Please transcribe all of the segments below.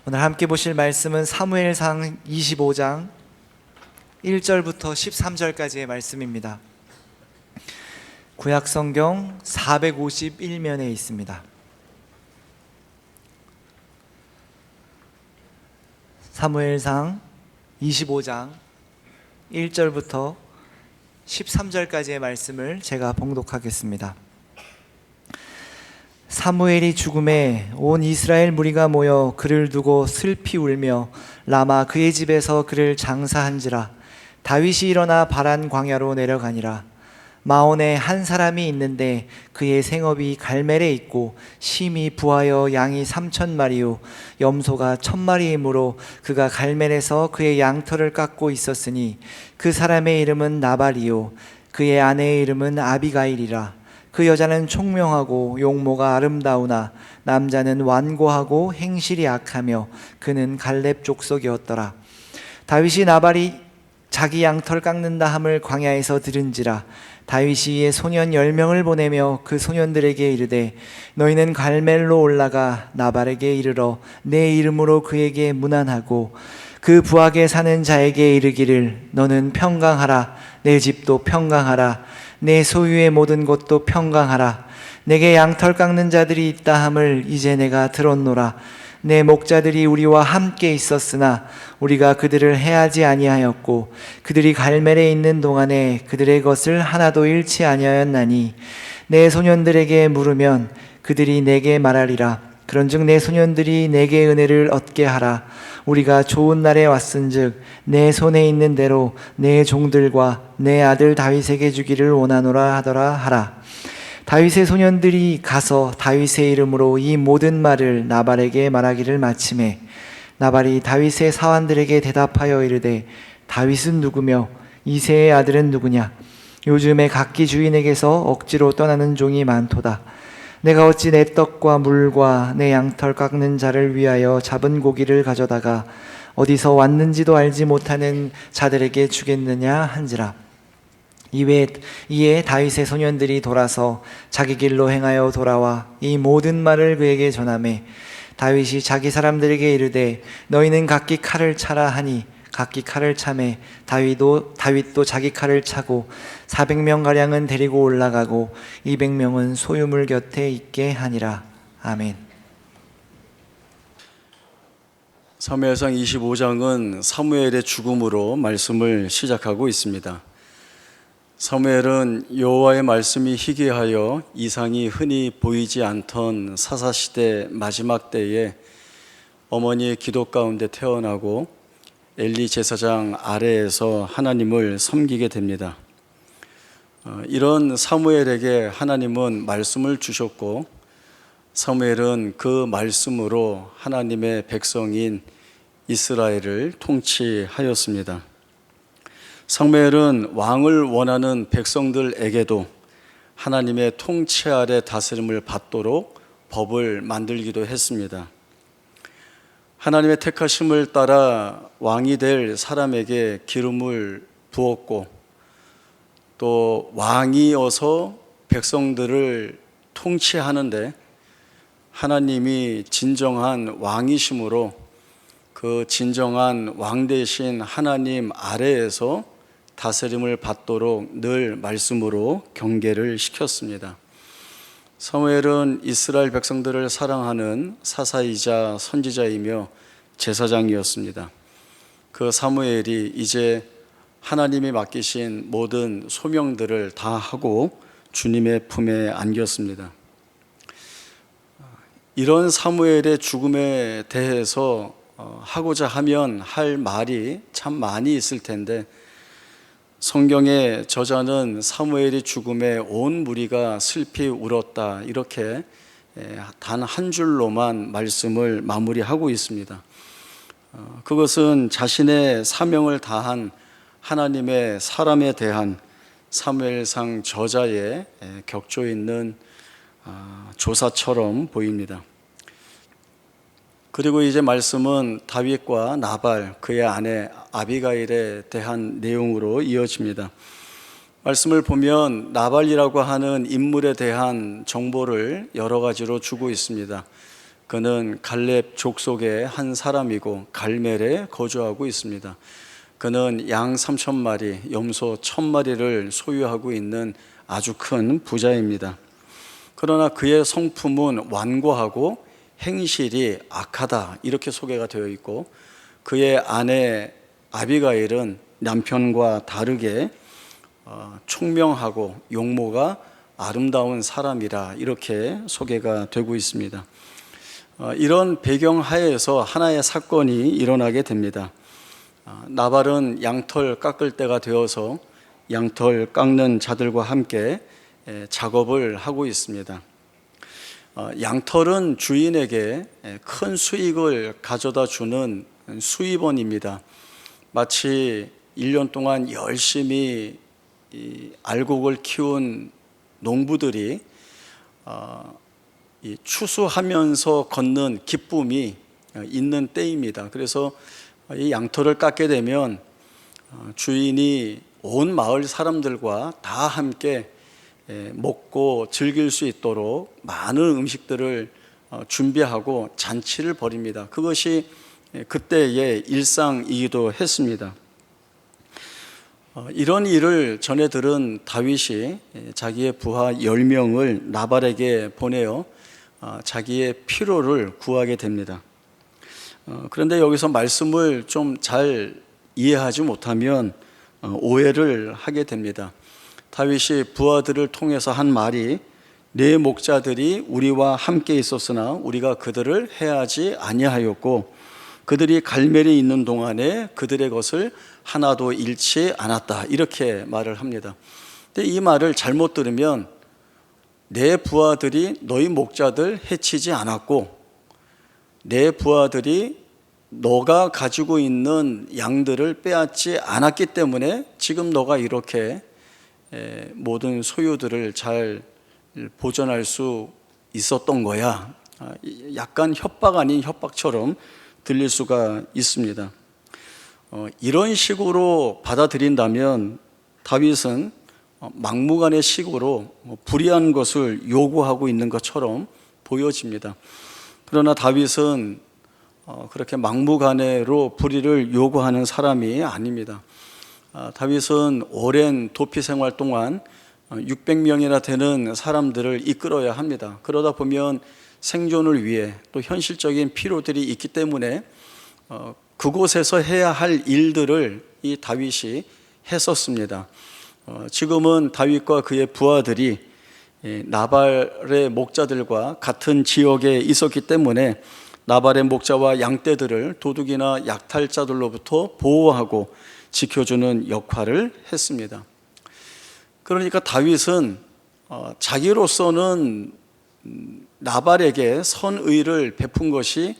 오늘 함께 보실 말씀은 사무엘상 25장 1절부터 13절까지의 말씀입니다. 구약성경 451면에 있습니다. 사무엘상 25장 1절부터 13절까지의 말씀을 제가 봉독하겠습니다. 사무엘이 죽음에 온 이스라엘 무리가 모여 그를 두고 슬피 울며 라마 그의 집에서 그를 장사한지라. 다윗이 일어나 바란 광야로 내려가니라. 마온에 한 사람이 있는데 그의 생업이 갈멜에 있고 심이 부하여 양이 3,000마리요 염소가 1,000마리이므로 그가 갈멜에서 그의 양털을 깎고 있었으니 그 사람의 이름은 나발이요 그의 아내의 이름은 아비가일이라. 그 여자는 총명하고 용모가 아름다우나 남자는 완고하고 행실이 악하며 그는 갈렙 족속이었더라. 다윗이 나발이 자기 양털 깎는다 함을 광야에서 들은지라. 다윗이 이에 소년 10명을 보내며 그 소년들에게 이르되 너희는 갈멜로 올라가 나발에게 이르러 내 이름으로 그에게 문안하고 그 부하게 사는 자에게 이르기를 너는 평강하라. 내 집도 평강하라. 내 소유의 모든 것도 평강하라. 내게 양털 깎는 자들이 있다 함을 이제 내가 들었노라. 내 목자들이 우리와 함께 있었으나 우리가 그들을 해하지 아니하였고 그들이 갈멜에 있는 동안에 그들의 것을 하나도 잃지 아니하였나니 내 소년들에게 물으면 그들이 내게 말하리라. 그런즉 내 소년들이 내게 은혜를 얻게 하라. 우리가 좋은 날에 왔은즉 내 손에 있는 대로 내 종들과 내 아들 다윗에게 주기를 원하노라 하더라 하라. 다윗의 소년들이 가서 다윗의 이름으로 이 모든 말을 나발에게 말하기를 마치매 나발이 다윗의 사환들에게 대답하여 이르되 다윗은 누구며 이새의 아들은 누구냐? 요즘에 각기 주인에게서 억지로 떠나는 종이 많도다. 내가 어찌 내 떡과 물과 내 양털 깎는 자를 위하여 잡은 고기를 가져다가 어디서 왔는지도 알지 못하는 자들에게 주겠느냐 한지라. 이에 다윗의 소년들이 돌아서 자기 길로 행하여 돌아와 이 모든 말을 그에게 전하매 다윗이 자기 사람들에게 이르되 너희는 각기 칼을 차라 하니 각기 칼을 차매 다윗도 자기 칼을 차고 400명가량은 데리고 올라가고 200명은 소유물 곁에 있게 하니라. 아멘. 사무엘상 25장은 사무엘의 죽음으로 말씀을 시작하고 있습니다. 사무엘은 여호와의 말씀이 희귀하여 이상이 흔히 보이지 않던 사사시대 마지막 때에 어머니의 기도 가운데 태어나고 엘리 제사장 아래에서 하나님을 섬기게 됩니다. 이런 사무엘에게 하나님은 말씀을 주셨고 사무엘은 그 말씀으로 하나님의 백성인 이스라엘을 통치하였습니다. 사무엘은 왕을 원하는 백성들에게도 하나님의 통치 아래 다스림을 받도록 법을 만들기도 했습니다. 하나님의 택하심을 따라 왕이 될 사람에게 기름을 부었고 또 왕이어서 백성들을 통치하는데 하나님이 진정한 왕이심으로 그 진정한 왕 되신 하나님 아래에서 다스림을 받도록 늘 말씀으로 경계를 시켰습니다. 사무엘은 이스라엘 백성들을 사랑하는 사사이자 선지자이며 제사장이었습니다. 그 사무엘이 이제 하나님이 맡기신 모든 소명들을 다 하고 주님의 품에 안겼습니다. 이런 사무엘의 죽음에 대해서 하고자 하면 할 말이 참 많이 있을 텐데 성경의 저자는 사무엘이 죽음에 온 무리가 슬피 울었다 이렇게 단 한 줄로만 말씀을 마무리하고 있습니다. 그것은 자신의 사명을 다한 하나님의 사람에 대한 사무엘상 저자의 격조 있는 조사처럼 보입니다. 그리고 이제 말씀은 다윗과 나발 그의 아내 아비가일에 대한 내용으로 이어집니다. 말씀을 보면 나발이라고 하는 인물에 대한 정보를 여러 가지로 주고 있습니다. 그는 갈렙 족속의 한 사람이고 갈멜에 거주하고 있습니다. 그는 양 3,000마리, 염소 1,000마리를 소유하고 있는 아주 큰 부자입니다. 그러나 그의 성품은 완고하고 행실이 악하다, 이렇게 소개가 되어 있고, 그의 아내 아비가일은 남편과 다르게 총명하고 용모가 아름다운 사람이라, 이렇게 소개가 되고 있습니다. 이런 배경 하에서 하나의 사건이 일어나게 됩니다. 나발은 양털 깎을 때가 되어서 양털 깎는 자들과 함께 작업을 하고 있습니다. 양털은 주인에게 큰 수익을 가져다 주는 수입원입니다. 마치 1년 동안 열심히 알곡을 키운 농부들이 추수하면서 걷는 기쁨이 있는 때입니다. 그래서 이 양털을 깎게 되면 주인이 온 마을 사람들과 다 함께 먹고 즐길 수 있도록 많은 음식들을 준비하고 잔치를 벌입니다. 그것이 그때의 일상이기도 했습니다. 이런 일을 전해 들은 다윗이 자기의 부하 10명을 나발에게 보내어 자기의 필요를 구하게 됩니다. 그런데 여기서 말씀을 좀 잘 이해하지 못하면 오해를 하게 됩니다. 다윗이 부하들을 통해서 한 말이, 내 목자들이 우리와 함께 있었으나 우리가 그들을 해하지 아니하였고 그들이 갈멜에 있는 동안에 그들의 것을 하나도 잃지 않았다, 이렇게 말을 합니다. 근데 이 말을 잘못 들으면 내 부하들이 너희 목자들 해치지 않았고 내 부하들이 너가 가지고 있는 양들을 빼앗지 않았기 때문에 지금 너가 이렇게 모든 소유들을 잘 보존할 수 있었던 거야. 약간 협박 아닌 협박처럼 들릴 수가 있습니다. 이런 식으로 받아들인다면 다윗은 막무가내 식으로 불의한 것을 요구하고 있는 것처럼 보여집니다. 그러나 다윗은 그렇게 막무가내로 불의를 요구하는 사람이 아닙니다. 다윗은 오랜 도피 생활 동안 600명이나 되는 사람들을 이끌어야 합니다. 그러다 보면 생존을 위해 또 현실적인 필요들이 있기 때문에 그곳에서 해야 할 일들을 이 다윗이 했었습니다. 지금은 다윗과 그의 부하들이 나발의 목자들과 같은 지역에 있었기 때문에 나발의 목자와 양떼들을 도둑이나 약탈자들로부터 보호하고 지켜주는 역할을 했습니다. 그러니까 다윗은 자기로서는 나발에게 선의를 베푼 것이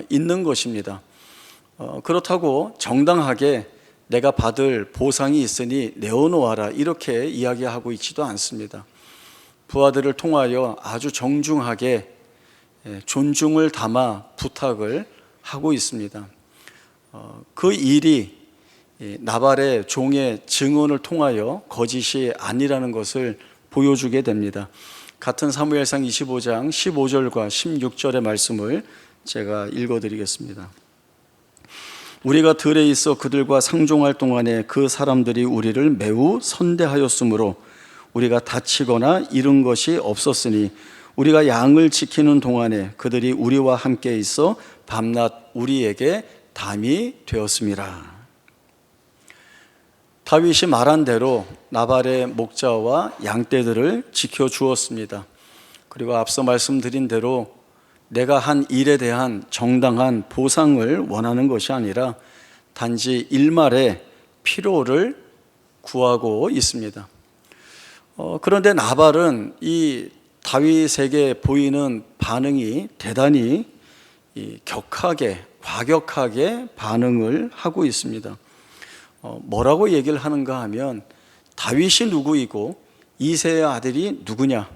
있는 것입니다. 그렇다고 정당하게 내가 받을 보상이 있으니 내어놓아라, 이렇게 이야기하고 있지도 않습니다. 부하들을 통하여 아주 정중하게 존중을 담아 부탁을 하고 있습니다. 그 일이 나발의 종의 증언을 통하여 거짓이 아니라는 것을 보여주게 됩니다. 같은 사무엘상 25장 15절과 16절의 말씀을 제가 읽어드리겠습니다. 우리가 들에 있어 그들과 상종할 동안에 그 사람들이 우리를 매우 선대하였으므로 우리가 다치거나 잃은 것이 없었으니 우리가 양을 지키는 동안에 그들이 우리와 함께 있어 밤낮 우리에게 담이 되었음이라. 다윗이 말한 대로 나발의 목자와 양떼들을 지켜주었습니다. 그리고 앞서 말씀드린 대로 내가 한 일에 대한 정당한 보상을 원하는 것이 아니라 단지 일말의 필요를 구하고 있습니다. 그런데 나발은 이 다윗에게 보이는 반응이 대단히 격하게, 과격하게 반응을 하고 있습니다. 뭐라고 얘기를 하는가 하면, 다윗이 누구이고 이새의 아들이 누구냐,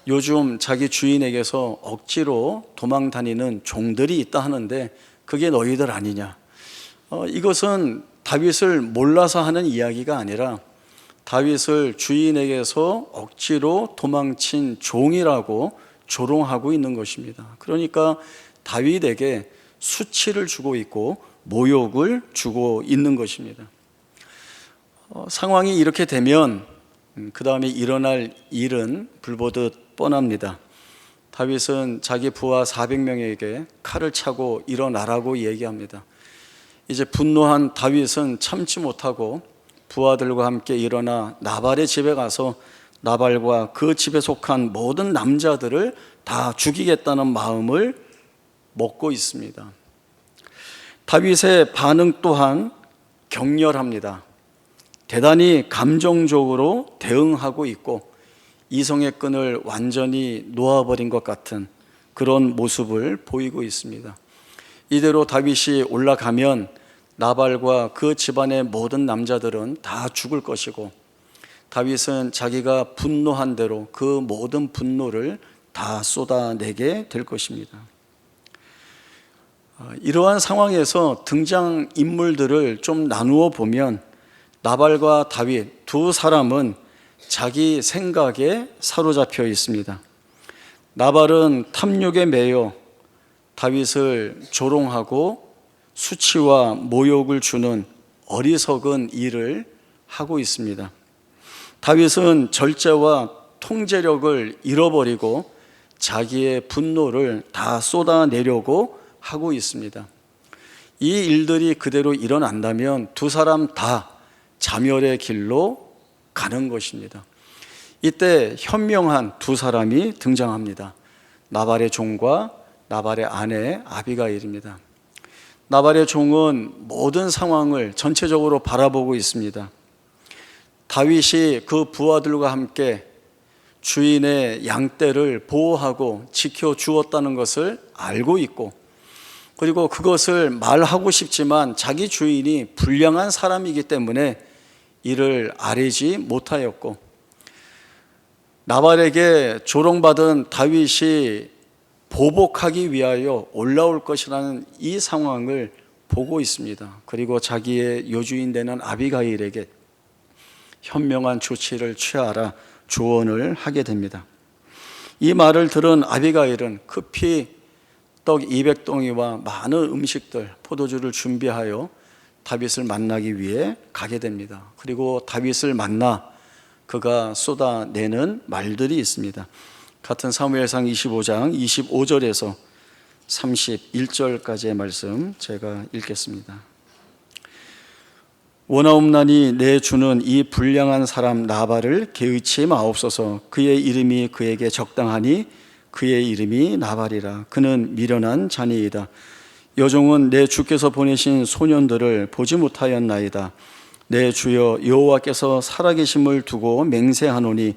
요즘 자기 주인에게서 억지로 도망 다니는 종들이 있다 하는데 그게 너희들 아니냐. 이것은 다윗을 몰라서 하는 이야기가 아니라 다윗을 주인에게서 억지로 도망친 종이라고 조롱하고 있는 것입니다. 그러니까 다윗에게 수치를 주고 있고 모욕을 주고 있는 것입니다. 상황이 이렇게 되면 그 다음에 일어날 일은 불보듯 뻔합니다. 다윗은 자기 부하 400명에게 칼을 차고 일어나라고 얘기합니다. 이제 분노한 다윗은 참지 못하고 부하들과 함께 일어나 나발의 집에 가서 나발과 그 집에 속한 모든 남자들을 다 죽이겠다는 마음을 먹고 있습니다. 다윗의 반응 또한 격렬합니다. 대단히 감정적으로 대응하고 있고 이성의 끈을 완전히 놓아버린 것 같은 그런 모습을 보이고 있습니다. 이대로 다윗이 올라가면 나발과 그 집안의 모든 남자들은 다 죽을 것이고 다윗은 자기가 분노한 대로 그 모든 분노를 다 쏟아내게 될 것입니다. 이러한 상황에서 등장 인물들을 좀 나누어 보면 나발과 다윗 두 사람은 자기 생각에 사로잡혀 있습니다. 나발은 탐욕에 매여 다윗을 조롱하고 수치와 모욕을 주는 어리석은 일을 하고 있습니다. 다윗은 절제와 통제력을 잃어버리고 자기의 분노를 다 쏟아내려고 하고 있습니다. 이 일들이 그대로 일어난다면 두 사람 다 자멸의 길로 가는 것입니다. 이때 현명한 두 사람이 등장합니다. 나발의 종과 나발의 아내 아비가일입니다. 나발의 종은 모든 상황을 전체적으로 바라보고 있습니다. 다윗이 그 부하들과 함께 주인의 양떼를 보호하고 지켜주었다는 것을 알고 있고 그리고 그것을 말하고 싶지만 자기 주인이 불량한 사람이기 때문에 이를 아뢰지 못하였고 나발에게 조롱받은 다윗이 보복하기 위하여 올라올 것이라는 이 상황을 보고 있습니다. 그리고 자기의 여주인 되는 아비가일에게 현명한 조치를 취하라 조언을 하게 됩니다. 이 말을 들은 아비가일은 급히 떡 200덩이와 많은 음식들, 포도주를 준비하여 다윗을 만나기 위해 가게 됩니다. 그리고 다윗을 만나 그가 쏟아내는 말들이 있습니다. 같은 사무엘상 25장 25절에서 31절까지의 말씀 제가 읽겠습니다. 원하옵나니 내 주는 이 불량한 사람 나발을 개의치 마옵소서. 그의 이름이 그에게 적당하니 그의 이름이 나발이라. 그는 미련한 자니이다. 여종은 내 주께서 보내신 소년들을 보지 못하였나이다. 내 주여 여호와께서 살아계심을 두고 맹세하노니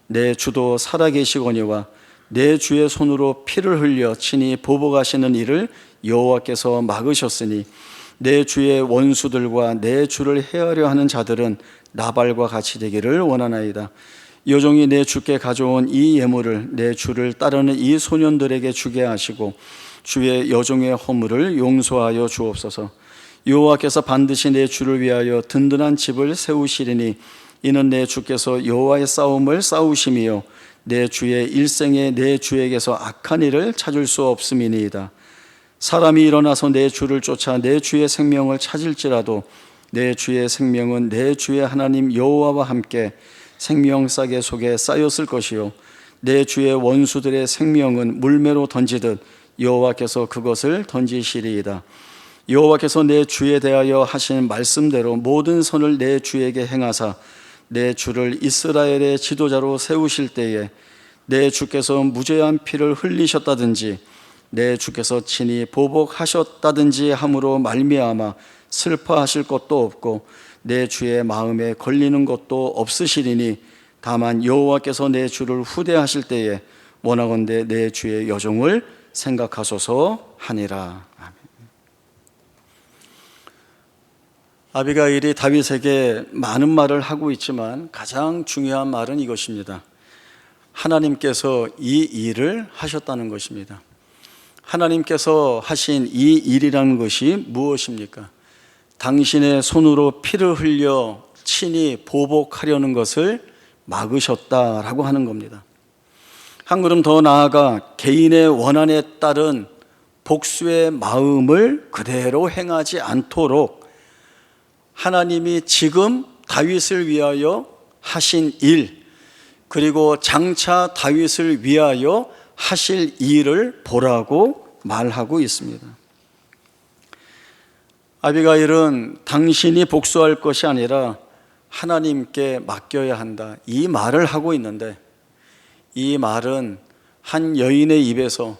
내 주도 살아계시거니와 내 주의 손으로 피를 흘려 친히 보복하시는 일을 여호와께서 막으셨으니 내 주의 원수들과 내 주를 해하려 하는 자들은 나발과 같이 되기를 원하나이다. 여종이 내 주께 가져온 이 예물을 내 주를 따르는 이 소년들에게 주게 하시고 주의 여종의 허물을 용서하여 주옵소서. 여호와께서 반드시 내 주를 위하여 든든한 집을 세우시리니 이는 내 주께서 여호와의 싸움을 싸우심이요 내 주의 일생에 내 주에게서 악한 일을 찾을 수 없음이니이다. 사람이 일어나서 내 주를 쫓아 내 주의 생명을 찾을지라도 내 주의 생명은 내 주의 하나님 여호와와 함께 생명싸개 속에 쌓였을 것이요 내 주의 원수들의 생명은 물매로 던지듯 여호와께서 그것을 던지시리이다. 여호와께서 내 주에 대하여 하신 말씀대로 모든 선을 내 주에게 행하사 내 주를 이스라엘의 지도자로 세우실 때에 내 주께서 무죄한 피를 흘리셨다든지 내 주께서 친히 보복하셨다든지 함으로 말미암아 슬퍼하실 것도 없고 내 주의 마음에 걸리는 것도 없으시리니 다만 여호와께서 내 주를 후대하실 때에 원하건대 내 주의 여종을 생각하소서 하니라. 아멘. 아비가일이 다윗에게 많은 말을 하고 있지만 가장 중요한 말은 이것입니다. 하나님께서 이 일을 하셨다는 것입니다. 하나님께서 하신 이 일이라는 것이 무엇입니까? 당신의 손으로 피를 흘려 친히 보복하려는 것을 막으셨다라고 하는 겁니다. 한 걸음 더 나아가 개인의 원한에 따른 복수의 마음을 그대로 행하지 않도록 하나님이 지금 다윗을 위하여 하신 일, 그리고 장차 다윗을 위하여 하실 일을 보라고 말하고 있습니다. 아비가일은 당신이 복수할 것이 아니라 하나님께 맡겨야 한다, 이 말을 하고 있는데, 이 말은 한 여인의 입에서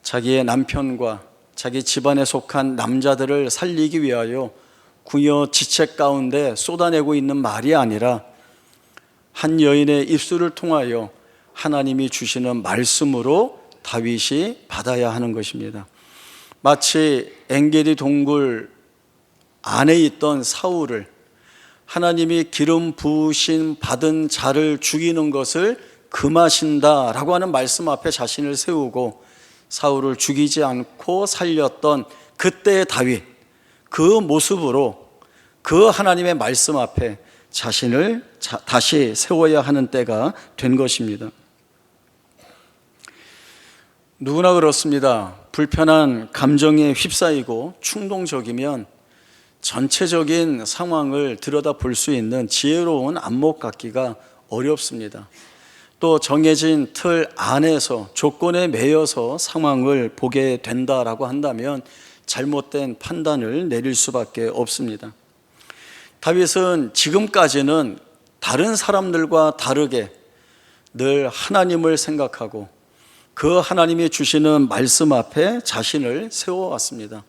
자기의 남편과 자기 집안에 속한 남자들을 살리기 위하여 궁여 지책 가운데 쏟아내고 있는 말이 아니라 한 여인의 입술을 통하여 하나님이 주시는 말씀으로 다윗이 받아야 하는 것입니다. 마치 엔게디 동굴 안에 있던 사울을 하나님이 기름 부으신 받은 자를 죽이는 것을 금하신다라고 하는 말씀 앞에 자신을 세우고 사울을 죽이지 않고 살렸던 그때의 다윗, 그 모습으로 그 하나님의 말씀 앞에 자신을 다시 세워야 하는 때가 된 것입니다. 누구나 그렇습니다. 불편한 감정에 휩싸이고 충동적이면 전체적인 상황을 들여다볼 수 있는 지혜로운 안목 갖기가 어렵습니다. 또 정해진 틀 안에서 조건에 매여서 상황을 보게 된다라고 한다면 잘못된 판단을 내릴 수밖에 없습니다. 다윗은 지금까지는 다른 사람들과 다르게 늘 하나님을 생각하고 그 하나님이 주시는 말씀 앞에 자신을 세워왔습니다.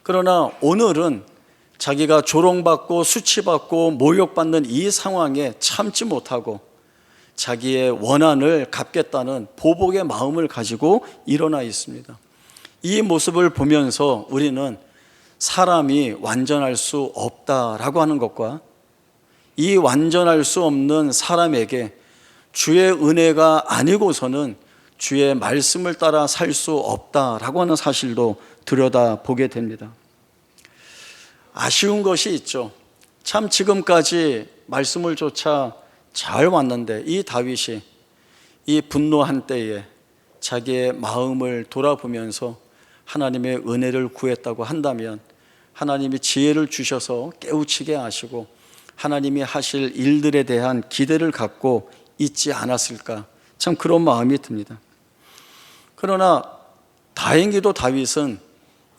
그러나 오늘은 자기가 조롱받고 수치받고 모욕받는 이 상황에 참지 못하고 자기의 원한을 갚겠다는 보복의 마음을 가지고 일어나 있습니다. 이 모습을 보면서 우리는 사람이 완전할 수 없다라고 하는 것과 이 완전할 수 없는 사람에게 주의 은혜가 아니고서는 주의 말씀을 따라 살 수 없다라고 하는 사실도 들여다보게 됩니다. 아쉬운 것이 있죠. 참 지금까지 말씀을 쫓아 잘 왔는데 이 다윗이 이 분노한 때에 자기의 마음을 돌아보면서 하나님의 은혜를 구했다고 한다면 하나님이 지혜를 주셔서 깨우치게 하시고 하나님이 하실 일들에 대한 기대를 갖고 있지 않았을까, 참 그런 마음이 듭니다. 그러나 다행히도 다윗은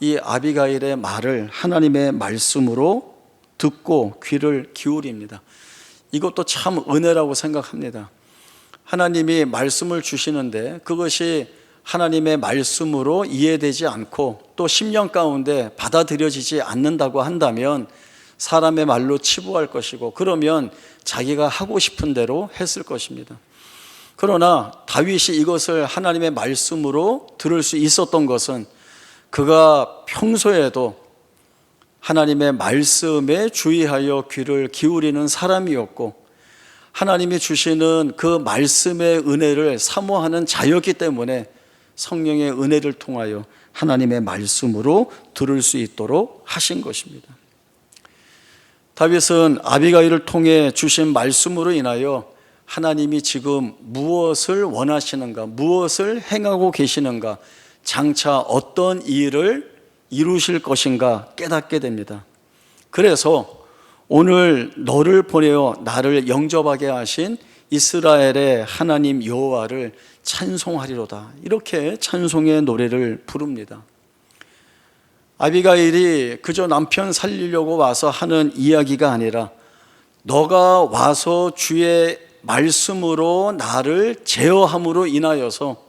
이 아비가일의 말을 하나님의 말씀으로 듣고 귀를 기울입니다. 이것도 참 은혜라고 생각합니다. 하나님이 말씀을 주시는데 그것이 하나님의 말씀으로 이해되지 않고 또 심령 가운데 받아들여지지 않는다고 한다면 사람의 말로 치부할 것이고 그러면 자기가 하고 싶은 대로 했을 것입니다. 그러나 다윗이 이것을 하나님의 말씀으로 들을 수 있었던 것은 그가 평소에도 하나님의 말씀에 주의하여 귀를 기울이는 사람이었고 하나님이 주시는 그 말씀의 은혜를 사모하는 자였기 때문에 성령의 은혜를 통하여 하나님의 말씀으로 들을 수 있도록 하신 것입니다. 다윗은 아비가일을 통해 주신 말씀으로 인하여 하나님이 지금 무엇을 원하시는가, 무엇을 행하고 계시는가, 장차 어떤 일을 이루실 것인가 깨닫게 됩니다. 그래서 오늘 너를 보내어 나를 영접하게 하신 이스라엘의 하나님 여호와를 찬송하리로다, 이렇게 찬송의 노래를 부릅니다. 아비가일이 그저 남편 살리려고 와서 하는 이야기가 아니라 너가 와서 주의 말씀으로 나를 제어함으로 인하여서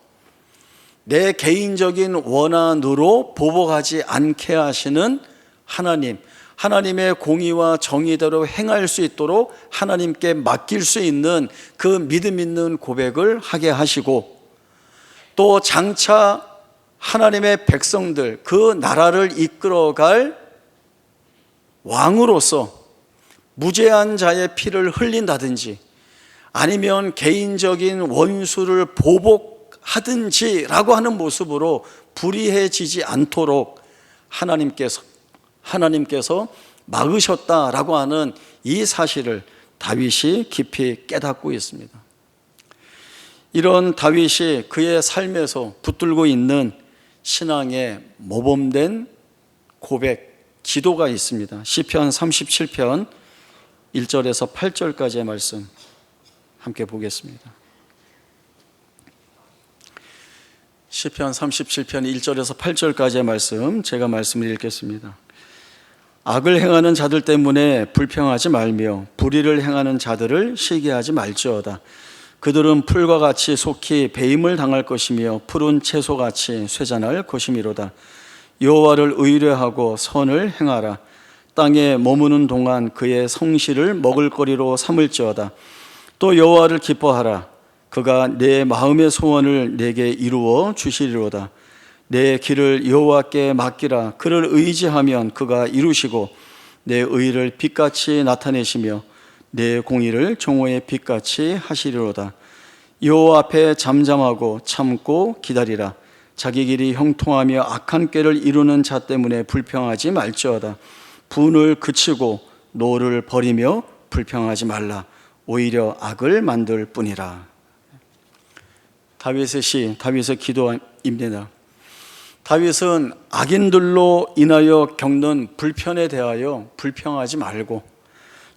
내 개인적인 원한으로 보복하지 않게 하시는 하나님, 하나님의 공의와 정의대로 행할 수 있도록 하나님께 맡길 수 있는 그 믿음 있는 고백을 하게 하시고 또 장차 하나님의 백성들, 그 나라를 이끌어갈 왕으로서 무죄한 자의 피를 흘린다든지 아니면 개인적인 원수를 보복하든지라고 하는 모습으로 불의해지지 않도록 하나님께서 막으셨다라고 하는 이 사실을 다윗이 깊이 깨닫고 있습니다. 이런 다윗이 그의 삶에서 붙들고 있는 신앙의 모범된 고백, 기도가 있습니다. 시편 37편 1절에서 8절까지의 말씀 함께 보겠습니다. 시편 37편 1절에서 8절까지의 말씀, 제가 말씀을 읽겠습니다. 악을 행하는 자들 때문에 불평하지 말며 불의를 행하는 자들을 시기하지 말지어다. 그들은 풀과 같이 속히 배임을 당할 것이며 푸른 채소같이 쇠잔할 것이미로다. 여호와를 의뢰하고 선을 행하라. 땅에 머무는 동안 그의 성실을 먹을거리로 삼을지어다. 또 여호와를 기뻐하라. 그가 내 마음의 소원을 내게 이루어 주시리로다. 내 길을 여호와께 맡기라. 그를 의지하면 그가 이루시고 내 의를 빛같이 나타내시며 내 공의를 정오의 빛같이 하시리로다. 여호와 앞에 잠잠하고 참고 기다리라. 자기 길이 형통하며 악한 꾀를 이루는 자 때문에 불평하지 말지어다. 분을 그치고 노를 버리며 불평하지 말라. 오히려 악을 만들 뿐이라. 다윗의 시, 다윗의 기도입니다. 다윗은 악인들로 인하여 겪는 불편에 대하여 불평하지 말고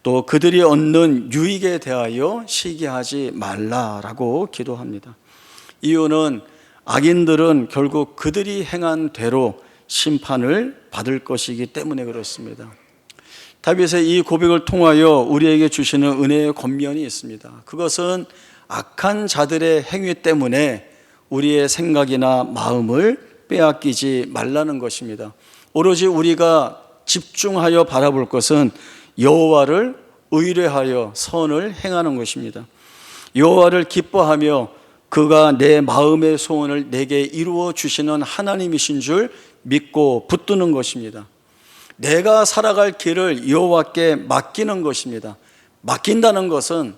또 그들이 얻는 유익에 대하여 시기하지 말라라고 기도합니다. 이유는 악인들은 결국 그들이 행한 대로 심판을 받을 것이기 때문에 그렇습니다. 다윗의 이 고백을 통하여 우리에게 주시는 은혜의 권면이 있습니다. 그것은 악한 자들의 행위 때문에 우리의 생각이나 마음을 빼앗기지 말라는 것입니다. 오로지 우리가 집중하여 바라볼 것은 여호와를 의뢰하여 선을 행하는 것입니다. 여호와를 기뻐하며 그가 내 마음의 소원을 내게 이루어 주시는 하나님이신 줄 믿고 붙드는 것입니다. 내가 살아갈 길을 여호와께 맡기는 것입니다. 맡긴다는 것은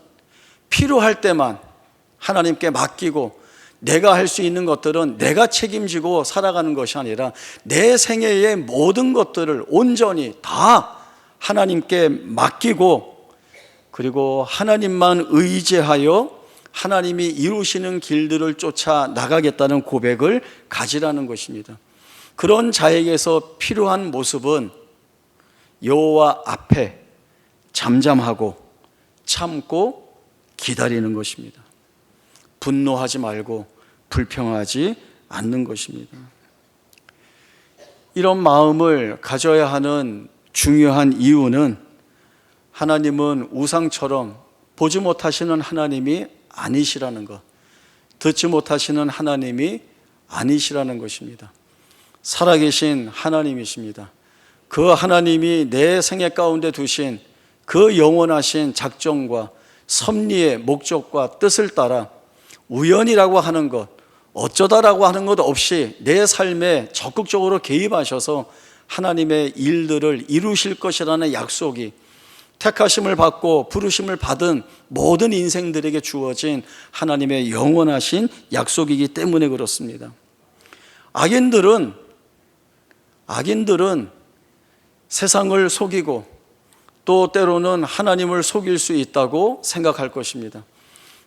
필요할 때만 하나님께 맡기고 내가 할 수 있는 것들은 내가 책임지고 살아가는 것이 아니라 내 생애의 모든 것들을 온전히 다 하나님께 맡기고 그리고 하나님만 의지하여 하나님이 이루시는 길들을 쫓아 나가겠다는 고백을 가지라는 것입니다. 그런 자에게서 필요한 모습은 여호와 앞에 잠잠하고 참고 기다리는 것입니다. 분노하지 말고 불평하지 않는 것입니다. 이런 마음을 가져야 하는 중요한 이유는 하나님은 우상처럼 보지 못하시는 하나님이 아니시라는 것, 듣지 못하시는 하나님이 아니시라는 것입니다. 살아계신 하나님이십니다. 그 하나님이 내 생애 가운데 두신 그 영원하신 작정과 섭리의 목적과 뜻을 따라 우연이라고 하는 것, 어쩌다라고 하는 것 없이 내 삶에 적극적으로 개입하셔서 하나님의 일들을 이루실 것이라는 약속이 택하심을 받고 부르심을 받은 모든 인생들에게 주어진 하나님의 영원하신 약속이기 때문에 그렇습니다. 악인들은 세상을 속이고 또 때로는 하나님을 속일 수 있다고 생각할 것입니다.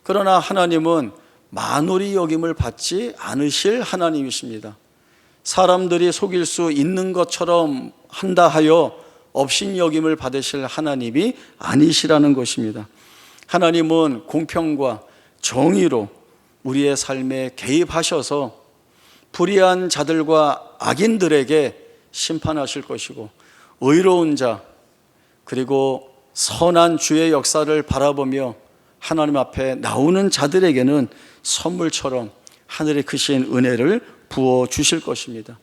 그러나 하나님은 만홀히 여김을 받지 않으실 하나님이십니다. 사람들이 속일 수 있는 것처럼 한다 하여 업신여김을 받으실 하나님이 아니시라는 것입니다. 하나님은 공평과 정의로 우리의 삶에 개입하셔서 불의한 자들과 악인들에게 심판하실 것이고 의로운 자 그리고 선한 주의 역사를 바라보며 하나님 앞에 나오는 자들에게는 선물처럼 하늘의 크신 은혜를 부어 주실 것입니다.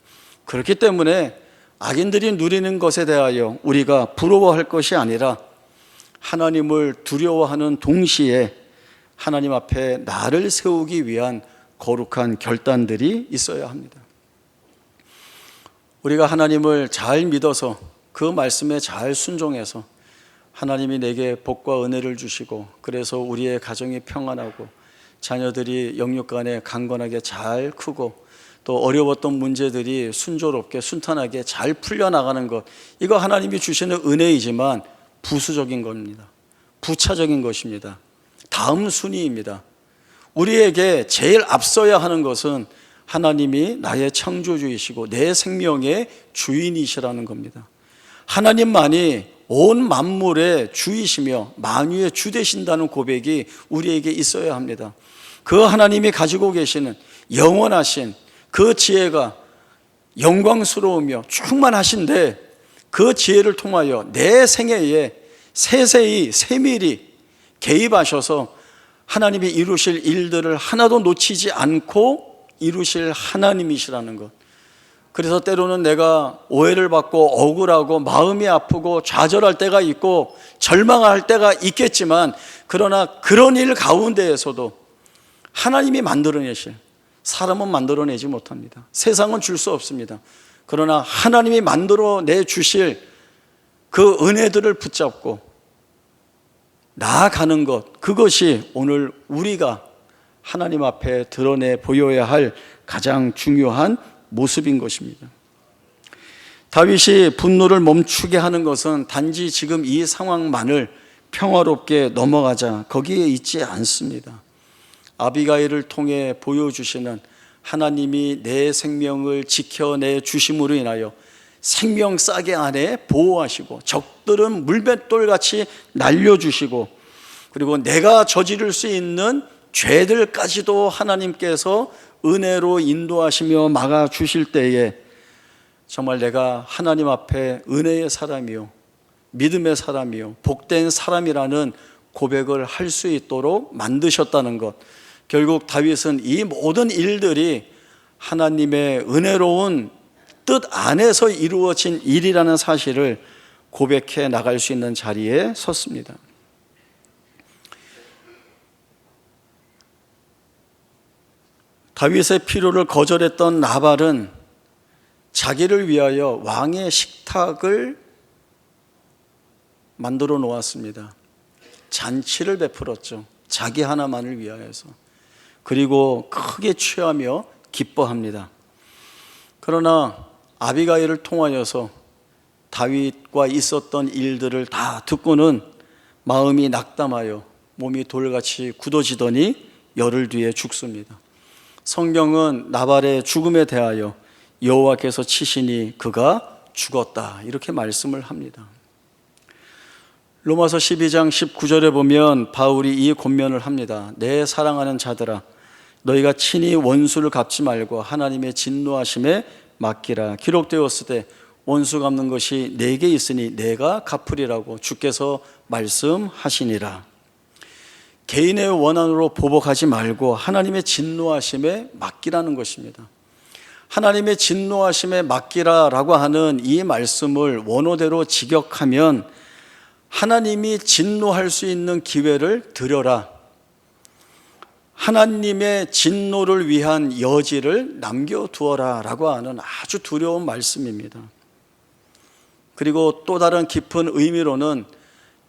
그렇기 때문에 악인들이 누리는 것에 대하여 우리가 부러워할 것이 아니라 하나님을 두려워하는 동시에 하나님 앞에 나를 세우기 위한 거룩한 결단들이 있어야 합니다. 우리가 하나님을 잘 믿어서 그 말씀에 잘 순종해서 하나님이 내게 복과 은혜를 주시고 그래서 우리의 가정이 평안하고 자녀들이 영육간에 강건하게 잘 크고 또 어려웠던 문제들이 순조롭게 순탄하게 잘 풀려나가는 것, 이거 하나님이 주시는 은혜이지만 부수적인 겁니다. 부차적인 것입니다. 다음 순위입니다. 우리에게 제일 앞서야 하는 것은 하나님이 나의 창조주이시고 내 생명의 주인이시라는 겁니다. 하나님만이 온 만물의 주이시며 만유의 주 되신다는 고백이 우리에게 있어야 합니다. 그 하나님이 가지고 계시는 영원하신 그 지혜가 영광스러우며 충만하신데 그 지혜를 통하여 내 생애에 세세히 세밀히 개입하셔서 하나님이 이루실 일들을 하나도 놓치지 않고 이루실 하나님이시라는 것. 그래서 때로는 내가 오해를 받고 억울하고 마음이 아프고 좌절할 때가 있고 절망할 때가 있겠지만, 그러나 그런 일 가운데에서도 하나님이 만들어내실, 사람은 만들어내지 못합니다. 세상은 줄 수 없습니다. 그러나 하나님이 만들어내 주실 그 은혜들을 붙잡고 나아가는 것, 그것이 오늘 우리가 하나님 앞에 드러내 보여야 할 가장 중요한 모습인 것입니다. 다윗이 분노를 멈추게 하는 것은 단지 지금 이 상황만을 평화롭게 넘어가자 거기에 있지 않습니다. 아비가일을 통해 보여주시는 하나님이 내 생명을 지켜내 주심으로 인하여 생명 싸게 안에 보호하시고 적들은 물맷돌같이 날려주시고, 그리고 내가 저지를 수 있는 죄들까지도 하나님께서 은혜로 인도하시며 막아주실 때에 정말 내가 하나님 앞에 은혜의 사람이요, 믿음의 사람이요, 복된 사람이라는 고백을 할 수 있도록 만드셨다는 것. 결국 다윗은 이 모든 일들이 하나님의 은혜로운 뜻 안에서 이루어진 일이라는 사실을 고백해 나갈 수 있는 자리에 섰습니다. 다윗의 필요를 거절했던 나발은 자기를 위하여 왕의 식탁을 만들어 놓았습니다. 잔치를 베풀었죠. 자기 하나만을 위하여서. 그리고 크게 취하며 기뻐합니다. 그러나 아비가일을 통하여서 다윗과 있었던 일들을 다 듣고는 마음이 낙담하여 몸이 돌같이 굳어지더니 열흘 뒤에 죽습니다. 성경은 나발의 죽음에 대하여 여호와께서 치시니 그가 죽었다, 이렇게 말씀을 합니다. 로마서 12장 19절에 보면 바울이 이 권면을 합니다. 내 사랑하는 자들아, 너희가 친히 원수를 갚지 말고 하나님의 진노하심에 맡기라. 기록되었을 때 원수 갚는 것이 내게 있으니 내가 갚으리라고 주께서 말씀하시니라. 개인의 원한으로 보복하지 말고 하나님의 진노하심에 맡기라는 것입니다. 하나님의 진노하심에 맡기라라고 하는 이 말씀을 원어대로 직역하면 하나님이 진노할 수 있는 기회를 드려라, 하나님의 진노를 위한 여지를 남겨두어라 라고 하는 아주 두려운 말씀입니다. 그리고 또 다른 깊은 의미로는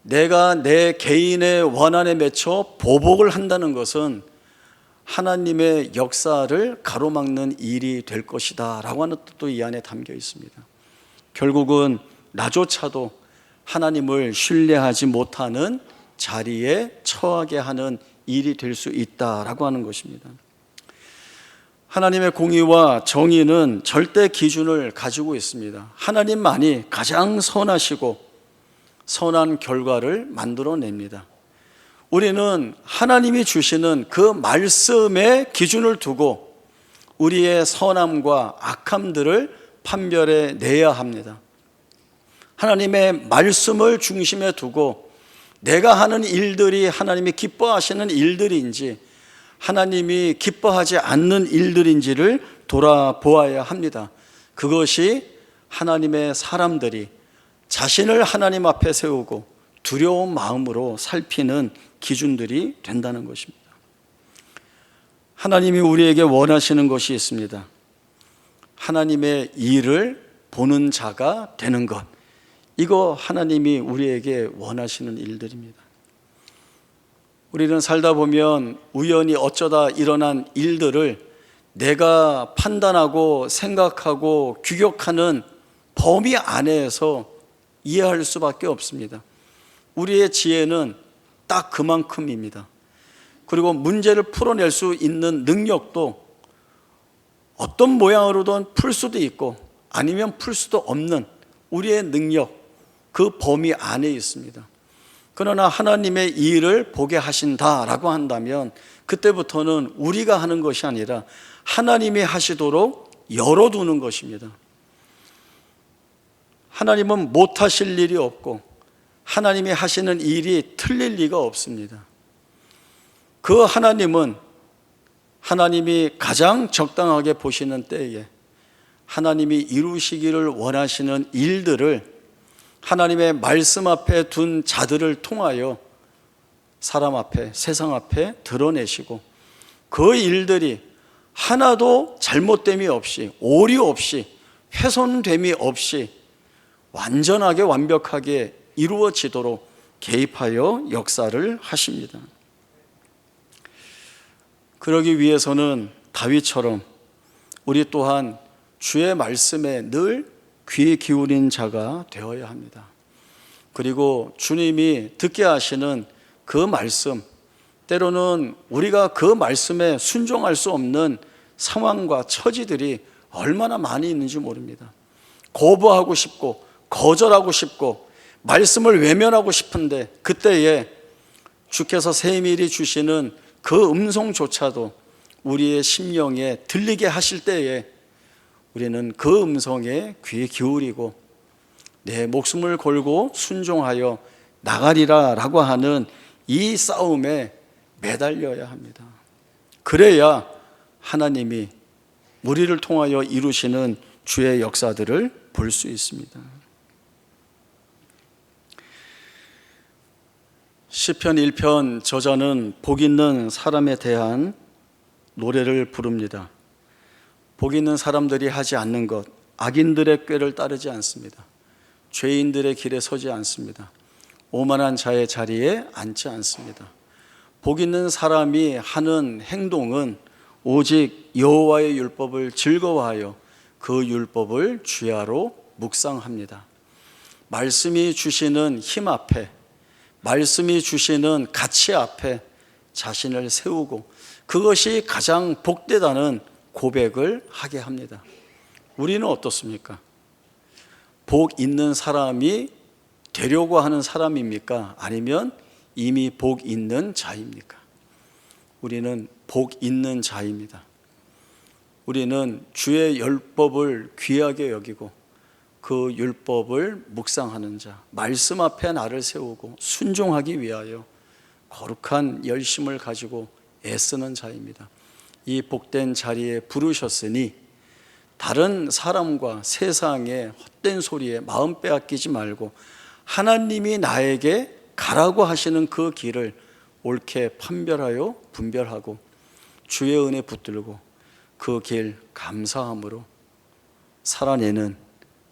내가 내 개인의 원한에 맺혀 보복을 한다는 것은 하나님의 역사를 가로막는 일이 될 것이다 라고 하는 뜻도 이 안에 담겨 있습니다. 결국은 나조차도 하나님을 신뢰하지 못하는 자리에 처하게 하는 일이 될 수 있다라고 하는 것입니다. 하나님의 공의와 정의는 절대 기준을 가지고 있습니다. 하나님만이 가장 선하시고 선한 결과를 만들어냅니다. 우리는 하나님이 주시는 그 말씀의 기준을 두고 우리의 선함과 악함들을 판별해 내야 합니다. 하나님의 말씀을 중심에 두고 내가 하는 일들이 하나님이 기뻐하시는 일들인지 하나님이 기뻐하지 않는 일들인지를 돌아보아야 합니다. 그것이 하나님의 사람들이 자신을 하나님 앞에 세우고 두려운 마음으로 살피는 기준들이 된다는 것입니다. 하나님이 우리에게 원하시는 것이 있습니다. 하나님의 일을 보는 자가 되는 것, 이거 하나님이 우리에게 원하시는 일들입니다. 우리는 살다 보면 우연히 어쩌다 일어난 일들을 내가 판단하고 생각하고 규격하는 범위 안에서 이해할 수밖에 없습니다. 우리의 지혜는 딱 그만큼입니다. 그리고 문제를 풀어낼 수 있는 능력도 어떤 모양으로든 풀 수도 있고 아니면 풀 수도 없는 우리의 능력, 그 범위 안에 있습니다. 그러나 하나님의 이 일을 보게 하신다라고 한다면 그때부터는 우리가 하는 것이 아니라 하나님이 하시도록 열어두는 것입니다. 하나님은 못하실 일이 없고 하나님이 하시는 일이 틀릴 리가 없습니다. 그 하나님은 하나님이 가장 적당하게 보시는 때에 하나님이 이루시기를 원하시는 일들을 하나님의 말씀 앞에 둔 자들을 통하여 사람 앞에, 세상 앞에 드러내시고 그 일들이 하나도 잘못됨이 없이, 오류 없이, 훼손됨이 없이 완전하게 완벽하게 이루어지도록 개입하여 역사를 하십니다. 그러기 위해서는 다윗처럼 우리 또한 주의 말씀에 늘 귀 기울인 자가 되어야 합니다. 그리고 주님이 듣게 하시는 그 말씀, 때로는 우리가 그 말씀에 순종할 수 없는 상황과 처지들이 얼마나 많이 있는지 모릅니다. 거부하고 싶고 거절하고 싶고 말씀을 외면하고 싶은데 그때에 주께서 세밀히 주시는 그 음성조차도 우리의 심령에 들리게 하실 때에 우리는 그 음성에 귀 기울이고 내 목숨을 걸고 순종하여 나가리라 라고 하는 이 싸움에 매달려야 합니다. 그래야 하나님이 우리를 통하여 이루시는 주의 역사들을 볼 수 있습니다. 시편 1편 저자는 복 있는 사람에 대한 노래를 부릅니다. 복 있는 사람들이 하지 않는 것, 악인들의 꾀를 따르지 않습니다. 죄인들의 길에 서지 않습니다. 오만한 자의 자리에 앉지 않습니다. 복 있는 사람이 하는 행동은 오직 여호와의 율법을 즐거워하여 그 율법을 주야로 묵상합니다. 말씀이 주시는 힘 앞에, 말씀이 주시는 가치 앞에 자신을 세우고 그것이 가장 복되다는 고백을 하게 합니다. 우리는 어떻습니까? 복 있는 사람이 되려고 하는 사람입니까? 아니면 이미 복 있는 자입니까? 우리는 복 있는 자입니다. 우리는 주의 율법을 귀하게 여기고 그 율법을 묵상하는 자, 말씀 앞에 나를 세우고 순종하기 위하여 거룩한 열심을 가지고 애쓰는 자입니다. 이 복된 자리에 부르셨으니 다른 사람과 세상의 헛된 소리에 마음 빼앗기지 말고 하나님이 나에게 가라고 하시는 그 길을 옳게 판별하여 분별하고 주의 은혜 붙들고 그 길 감사함으로 살아내는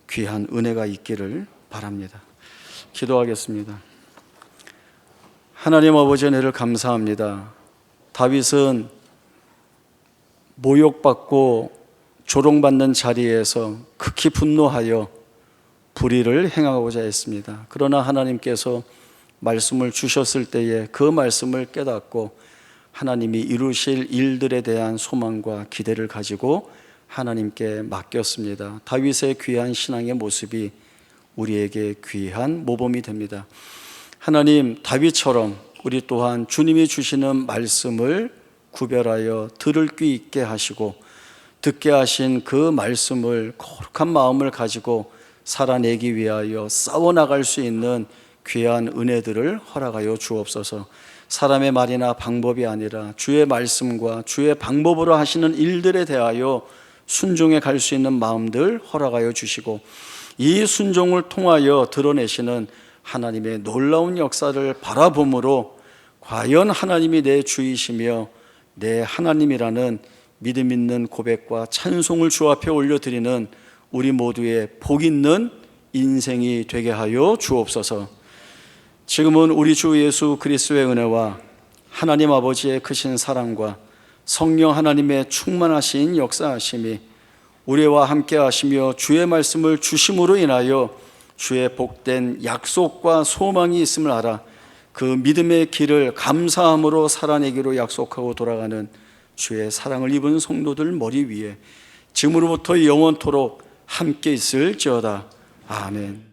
귀한 은혜가 있기를 바랍니다. 기도하겠습니다. 하나님 아버지의 은혜를 감사합니다. 다윗은 모욕받고 조롱받는 자리에서 극히 분노하여 불의를 행하고자 했습니다. 그러나 하나님께서 말씀을 주셨을 때에 그 말씀을 깨닫고 하나님이 이루실 일들에 대한 소망과 기대를 가지고 하나님께 맡겼습니다. 다윗의 귀한 신앙의 모습이 우리에게 귀한 모범이 됩니다. 하나님, 다윗처럼 우리 또한 주님이 주시는 말씀을 구별하여 들을 귀 있게 하시고 듣게 하신 그 말씀을 거룩한 마음을 가지고 살아내기 위하여 싸워나갈 수 있는 귀한 은혜들을 허락하여 주옵소서. 사람의 말이나 방법이 아니라 주의 말씀과 주의 방법으로 하시는 일들에 대하여 순종해 갈 수 있는 마음들 허락하여 주시고 이 순종을 통하여 드러내시는 하나님의 놀라운 역사를 바라봄으로 과연 하나님이 내 주이시며 내 하나님이라는 믿음 있는 고백과 찬송을 주 앞에 올려드리는 우리 모두의 복 있는 인생이 되게 하여 주옵소서. 지금은 우리 주 예수 그리스도의 은혜와 하나님 아버지의 크신 사랑과 성령 하나님의 충만하신 역사하심이 우리와 함께 하시며 주의 말씀을 주심으로 인하여 주의 복된 약속과 소망이 있음을 알아 그 믿음의 길을 감사함으로 살아내기로 약속하고 돌아가는 주의 사랑을 입은 성도들 머리 위에 지금으로부터 영원토록 함께 있을지어다. 아멘.